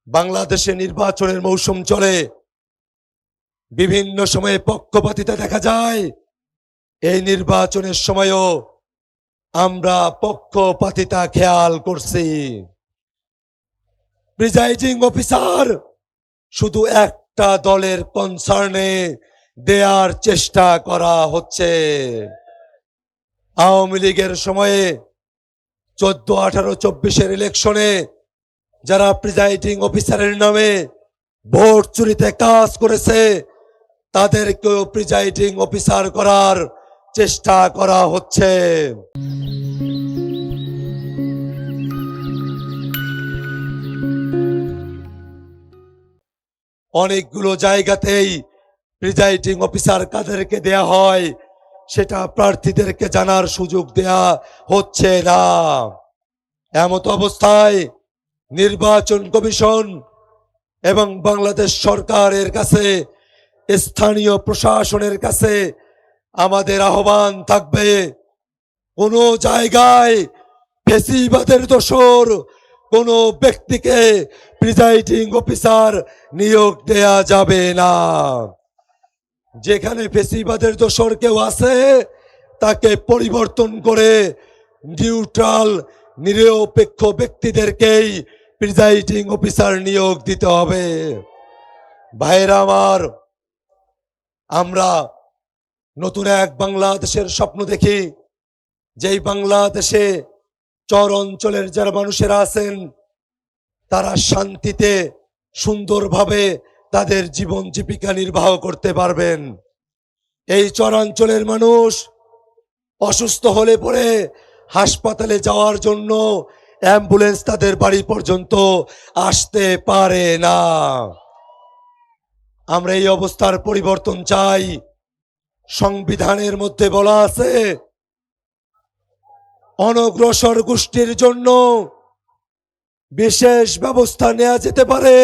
বাংলাদেশে নির্বাচনের মৌসুম চলে, বিভিন্ন সময়ে পক্ষপাতিতা দেখা যায়। এই নির্বাচনের সময়ও আমরা পক্ষপাতিতা খেয়াল করছি। প্রিজাইডিং অফিসার শুধু একটা দলের কনসার্নে দেয়ার চেষ্টা করা হচ্ছে। আওয়ামী লীগের সময়ে 14, 18, 24-এর ইলেকশনে যারা প্রিজাইডিং অফিসারের নামে ভোট চুরিতে কাজ করেছে তাদেরকেও প্রিজাইডিং অফিসার করার চেষ্টা করা হচ্ছে। অনেকগুলো জায়গাতেই প্রিজাইডিং অফিসার কাদেরকে দেয়া হয় সেটা প্রার্থীদেরকে জানার সুযোগ দেয়া হচ্ছে না। এমত অবস্থায় নির্বাচন কমিশন এবং বাংলাদেশ সরকারের কাছে, স্থানীয় প্রশাসনের কাছে আমাদের আহ্বান থাকবে, কোনো জায়গায় ফ্যাসিবাদের দোসর কোনো ব্যক্তিকে প্রিজাইডিং অফিসার নিয়োগ দেয়া যাবে না। যেখানে ফ্যাসিবাদের দোসর কেউ আছে তাকে পরিবর্তন করে নিউট্রাল নিরপেক্ষ ব্যক্তিদেরকেই প্রিজাইডিং অফিসার নিয়োগ দিতে হবে। ভাইরা আমার, আমরা নতুন এক বাংলাদেশের স্বপ্ন দেখি, যেই বাংলাদেশে চর অঞ্চলের যারা মানুষেরা আছেন তারা শান্তিতে সুন্দরভাবে তাদের জীবন জীবিকা নির্বাহ করতে পারবেন। এই চরাঞ্চলের মানুষ অসুস্থ হলে পরে হাসপাতালে যাওয়ার জন্য অ্যাম্বুলেন্স তাদের বাড়ি পর্যন্ত আসতে পারে না। আমরা এই অবস্থার পরিবর্তন চাই। সংবিধানের মধ্যে বলা আছে অনগ্রসর গোষ্ঠীর জন্য বিশেষ ব্যবস্থা নেওয়া যেতে পারে।